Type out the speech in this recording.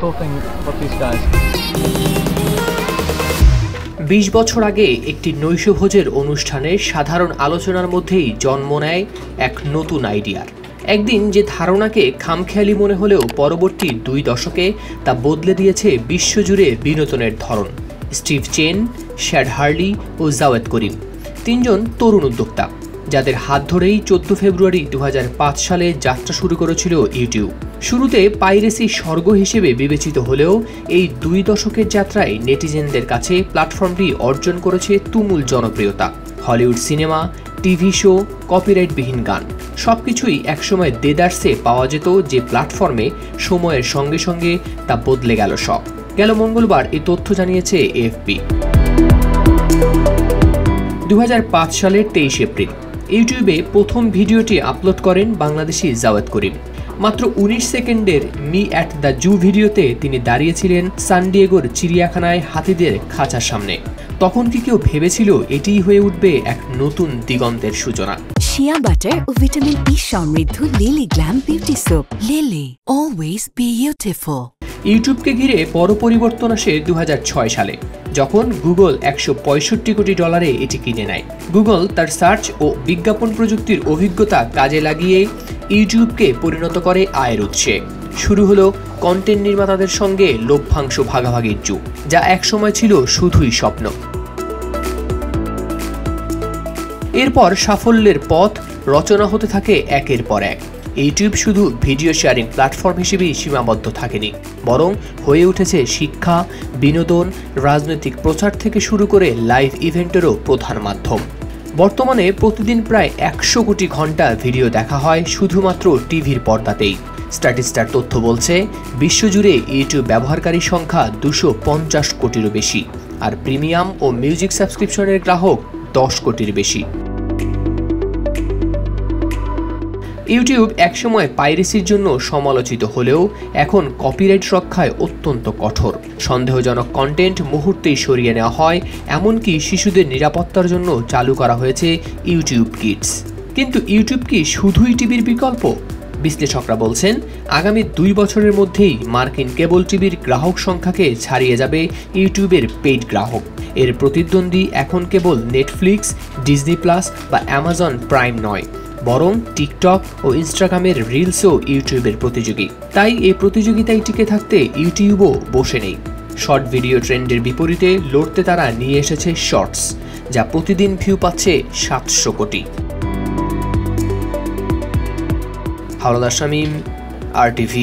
cool thing about these guys. 20 বছর আগে একটি নৈশভোজের অনুষ্ঠানে সাধারণ আলোচনার মধ্যেই জন্ম নেয় এক নতুন আইডিয়ার। একদিন যে ধারণাকে খামখেয়ালি মনে হলেও পরবর্তী 2 দশকে তা বদলে দিয়েছে বিশ্বজুড়ে বিনোদনের ধরন। স্টিভ চেন, শ্যাড হার্লি ও জাওয়েদ করিম, 3 জন তরুণ উদ্যোক্তা, যাদের হাত ধরেই 14 ফেব্রুয়ারি 2005 সালে যাত্রা শুরু করেছিল ইউটিউব। শুরুতে পাইরেসি স্বর্গ হিসেবে বিবেচিত হলেও এই 2 দশকের যাত্রায় নেটিজেনদের কাছে প্ল্যাটফর্মটি অর্জন করেছে তুমুল জনপ্রিয়তা। হলিউড সিনেমা, টিভি শো, কপিরাইটবিহীন গান সবকিছুই একসময় দেদারসে পাওয়া যেত যে প্ল্যাটফর্মে, সময়ের সঙ্গে সঙ্গে তা বদলে গেল সব। গেল মঙ্গলবার এই তথ্য জানিয়েছে এএফপি। 2005 সালের 23 এপ্রিল ইউটিউবে প্রথম ভিডিওটি আপলোড করেন বাংলাদেশি জাওয়েদ করিম। মাত্র 19 সেকেন্ডের মি অ্যাট দ্য জু ভিডিওতে তিনি দাঁড়িয়েছিলেন সান ডিয়েগোর চিড়িয়াখানায় হাতিদের খাঁচার সামনে। তখন কি কেউ ভেবেছিল এটিই হয়ে উঠবে এক নতুন দিগন্তের সূচনা? শিয়া বাটার ও ভিটামিন ই সমৃদ্ধ Lily glam beauty soap. Lily, always beautiful. ইউটিউবকে ঘিরে বড় পরিবর্তন আসে 2006 সালে, যখন গুগল $165 কোটি এটি কিনে নেয়। গুগল তার সার্চ ও বিজ্ঞাপন প্রযুক্তির অভিজ্ঞতা কাজে লাগিয়ে ইউটিউবকে পরিণত করে আয়ের উৎসে। শুরু হলো কন্টেন্ট নির্মাতাদের সঙ্গে লভ্যাংশ ভাগাভাগির যুগ, যা একসময় ছিল শুধুই স্বপ্ন। এরপর সাফল্যের পথ রচনা হতে থাকে একের পর এক। ইউটিউব শুধু ভিডিও শেয়ারিং প্ল্যাটফর্ম হিসেবেই সীমাবদ্ধ থাকেনি, বরং হয়ে উঠেছে শিক্ষা, বিনোদন, রাজনৈতিক প্রচার থেকে শুরু করে লাইভ ইভেন্টেরও প্রধান মাধ্যম। বর্তমানে প্রতিদিন প্রায় 100 কোটি ঘন্টা ভিডিও দেখা হয় শুধুমাত্র টিভির পর্দাতেই। স্ট্যাটিস্টার তথ্য বলছে বিশ্বজুড়ে ইউটিউব ব্যবহারকারীর সংখ্যা 250 কোটিরও বেশি, আর প্রিমিয়াম ও মিউজিক সাবস্ক্রিপশনের গ্রাহক 10 কোটির বেশি। ইউটিউব একসময় পাইরেসির জন্য সমালোচিত হলেও এখন কপিরাইট রক্ষায় অত্যন্ত কঠোর। সন্দেহজনক কন্টেন্ট মুহূর্তেই সরিয়ে নেওয়া হয়, এমনকি শিশুদের নিরাপত্তার জন্য চালু করা হয়েছে ইউটিউব কিডস। কিন্তু ইউটিউব কি শুধুই টিভির বিকল্প? বিশ্লেষকরা বলছেন আগামী 2 বছরের মধ্যেই মার্কিন কেবল টিভির গ্রাহক সংখ্যাকে ছাড়িয়ে যাবে ইউটিউবের পেইড গ্রাহক। এর প্রতিদ্বন্দ্বী এখন কেবল নেটফ্লিক্স, ডিজনি প্লাস বা অ্যামাজন প্রাইম নয়, বরং টিকটক ও ইনস্টাগ্রামের রিলসও ইউটিউবের প্রতিযোগী। তাই এই প্রতিযোগিতায় টিকে থাকতে ইউটিউবও বসে নেই। শর্ট ভিডিও ট্রেন্ডের বিপরীতে লড়তে তারা নিয়ে এসেছে শর্টস, যা প্রতিদিন ভিউ পাচ্ছে 700 কোটি। হাওলাদার শামীম, RTV।